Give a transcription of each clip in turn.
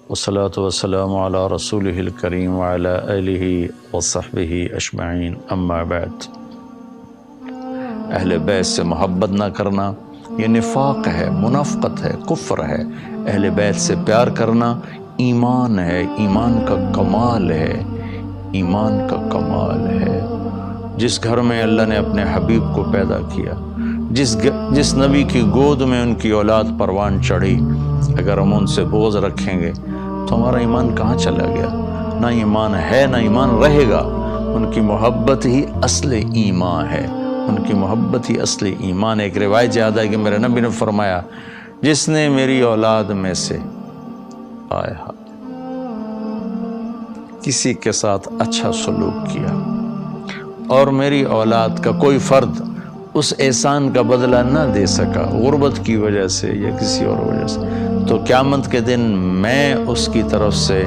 والصلاة والسلام علی رسولہ الکریم وعلی آلہ وصحبہ اجمعین، اما بعد۔ اہل بیت سے محبت نہ کرنا یہ نفاق ہے، منافقت ہے، کفر ہے۔ اہل بیت سے پیار کرنا ایمان ہے، ایمان کا کمال ہے، ایمان کا کمال ہے۔ جس گھر میں اللہ نے اپنے حبیب کو پیدا کیا، جس نبی کی گود میں ان کی اولاد پروان چڑھی، اگر ہم ان سے بغض رکھیں گے تو ہمارا ایمان کہاں چلا گیا؟ نہ ایمان ہے نہ ایمان رہے گا۔ ان کی محبت ہی اصل ایمان ہے، ان کی محبت ہی اصل ایمان ہے۔ ایک روایت یاد ہے کہ میرے نبی نے فرمایا، جس نے میری اولاد میں سے کسی کے ساتھ اچھا سلوک کیا اور میری اولاد کا کوئی فرد اس احسان کا بدلہ نہ دے سکا، غربت کی وجہ سے یا کسی اور وجہ سے، تو قیامت کے دن میں اس کی طرف سے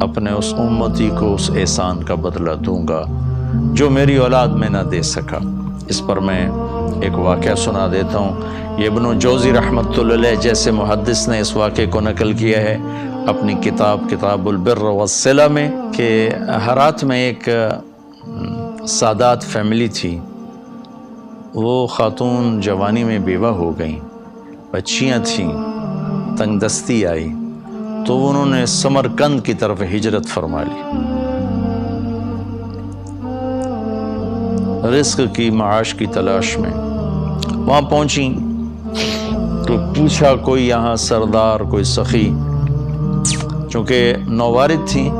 اپنے اس امتی کو اس احسان کا بدلہ دوں گا جو میری اولاد میں نہ دے سکا۔ اس پر میں ایک واقعہ سنا دیتا ہوں۔ یہ ابن جوزی رحمۃ اللہ علیہ جیسے محدث نے اس واقعے کو نقل کیا ہے اپنی کتاب البر والصلہ میں، کہ ہرات میں ایک سادات فیملی تھی۔ وہ خاتون جوانی میں بیوہ ہو گئیں، بچیاں تھیں، تنگ دستی آئی تو انہوں نے سمرقند کی طرف ہجرت فرما لی۔ رزق کی، معاش کی تلاش میں وہاں پہنچیں تو پوچھا کوئی یہاں سردار، کوئی سخی، چونکہ نووارد تھیں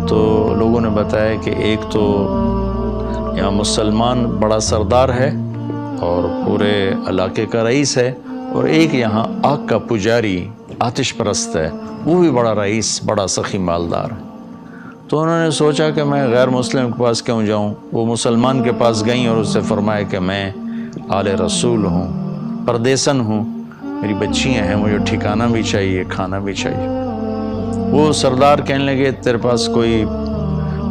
تو لوگوں نے بتایا کہ ایک تو یہاں مسلمان بڑا سردار ہے اور پورے علاقے کا رئیس ہے، اور ایک یہاں آگ کا پجاری، آتش پرست ہے، وہ بھی بڑا رئیس، بڑا سخی مالدار ہے۔ تو انہوں نے سوچا کہ میں غیر مسلم کے پاس کیوں جاؤں۔ وہ مسلمان کے پاس گئیں اور اس سے فرمایا کہ میں آل رسول ہوں، پردیسن ہوں، میری بچیاں ہیں، مجھے ٹھکانہ بھی چاہیے، کھانا بھی چاہیے۔ وہ سردار کہنے لگے تیرے پاس کوئی،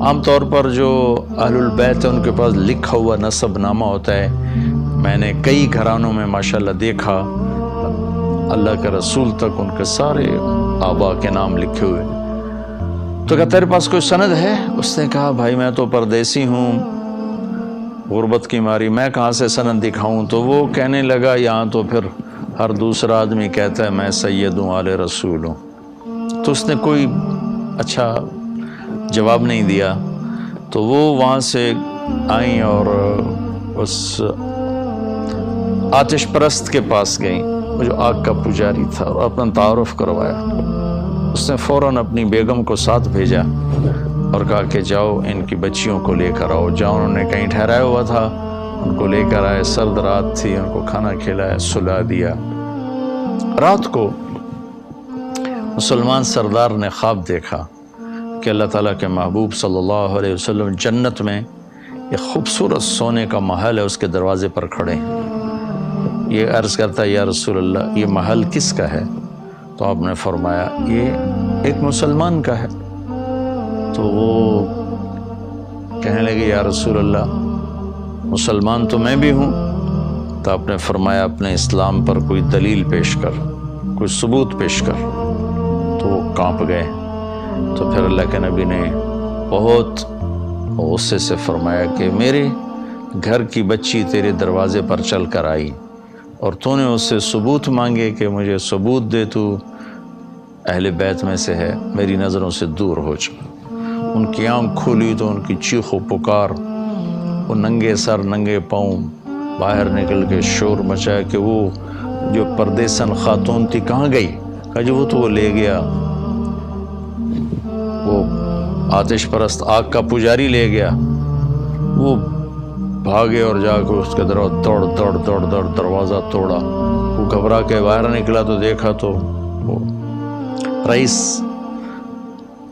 عام طور پر جو اہل البیت ہیں ان کے پاس لکھا ہوا نسب نامہ ہوتا ہے، میں نے کئی گھرانوں میں ماشاءاللہ دیکھا اللہ کے رسول تک ان کے سارے آبا کے نام لکھے ہوئے۔ تو کہا تیرے پاس کوئی سند ہے؟ اس نے کہا بھائی میں تو پردیسی ہوں، غربت کی ماری میں کہاں سے سند دکھاؤں۔ تو وہ کہنے لگا یہاں تو پھر ہر دوسرا آدمی کہتا ہے میں سید ہوں، آل رسول ہوں۔ تو اس نے کوئی اچھا جواب نہیں دیا۔ تو وہ وہاں سے آئیں اور اس آتش پرست کے پاس گئیں، وہ جو آگ کا پجاری تھا، اور اپنا تعارف کروایا۔ اس نے فوراً اپنی بیگم کو ساتھ بھیجا اور کہا کہ جاؤ ان کی بچیوں کو لے کر آؤ۔ جاؤ، انہوں نے کہیں ٹھہرایا ہوا تھا، ان کو لے کر آئے، سرد رات تھی، ان کو کھانا کھلایا، سلا دیا۔ رات کو مسلمان سردار نے خواب دیکھا کہ اللہ تعالیٰ کے محبوب صلی اللہ علیہ وسلم جنت میں ایک خوبصورت سونے کا محل ہے، اس کے دروازے پر کھڑے ہیں۔ یہ عرض کرتا ہے یا رسول اللہ یہ محل کس کا ہے؟ تو آپ نے فرمایا یہ ایک مسلمان کا ہے۔ تو وہ کہنے لگے یا رسول اللہ مسلمان تو میں بھی ہوں۔ تو آپ نے فرمایا اپنے اسلام پر کوئی دلیل پیش کر، کوئی ثبوت پیش کر۔ تو وہ کانپ گئے۔ تو پھر اللہ کے نبی نے بہت غصے سے فرمایا کہ میرے گھر کی بچی تیرے دروازے پر چل کر آئی اور تو نے اس سے ثبوت مانگے کہ مجھے ثبوت دے، تو اہل بیت میں سے ہے، میری نظروں سے دور ہو جا۔ ان کی آنکھ کھولی تو ان کی چیخ و پکار، وہ ننگے سر ننگے پاؤں باہر نکل کے شور مچایا کہ وہ جو پردیسن خاتون تھی کہاں گئی؟ کہا جو وہ تو وہ لے گیا، وہ آتش پرست آگ کا پجاری لے گیا۔ وہ بھاگے اور جا کے اس کے دوڑ دروازہ توڑا۔ وہ گھبرا کے باہر نکلا تو دیکھا تو وہ رئیس۔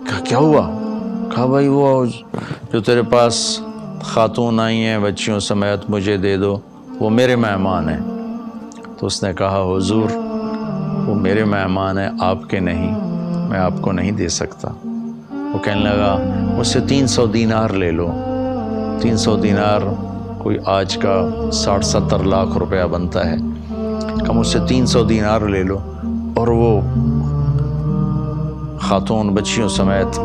کہا کیا ہوا؟ کہا بھائی وہ جو تیرے پاس خاتون آئی ہیں بچیوں سمیت مجھے دے دو، وہ میرے مہمان ہیں۔ تو اس نے کہا حضور وہ میرے مہمان ہیں، آپ کے نہیں، میں آپ کو نہیں دے سکتا۔ وہ کہنے لگا مجھ سے 300 دینار لے لو۔ 300 دینار کوئی آج کا 60-70 لاکھ روپیہ بنتا ہے۔ کہ مجھ سے 300 دینار لے لو، اور وہ خاتون بچیوں سمیت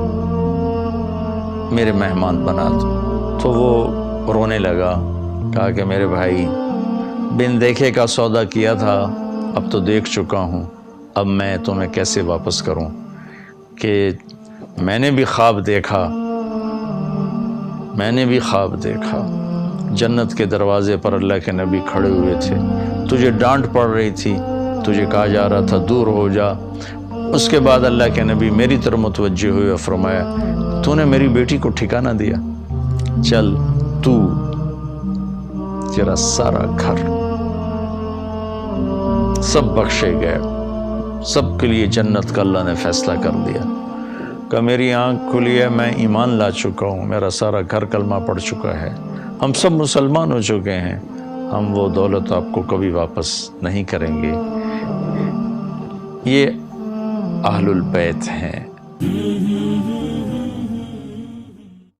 میرے مہمان بنا دو۔ تو وہ رونے لگا، کہا کہ میرے بھائی بن دیکھے کا سودا کیا تھا، اب تو دیکھ چکا ہوں، اب میں تمہیں کیسے واپس کروں کہ میں نے بھی خواب دیکھا جنت کے دروازے پر اللہ کے نبی کھڑے ہوئے تھے، تجھے ڈانٹ پڑ رہی تھی، تجھے کہا جا رہا تھا دور ہو جا، اس کے بعد اللہ کے نبی میری طرف متوجہ ہوئے اور فرمایا تو نے میری بیٹی کو ٹھکانہ دیا، چل تو تیرا سارا گھر سب بخشے گئے، سب کے لیے جنت کا اللہ نے فیصلہ کر دیا کہ میری آنکھ کھلی ہے، میں ایمان لا چکا ہوں، میرا سارا گھر کلمہ پڑھ چکا ہے، ہم سب مسلمان ہو چکے ہیں، ہم وہ دولت آپ کو کبھی واپس نہیں کریں گے۔ یہ اہل البیت ہیں۔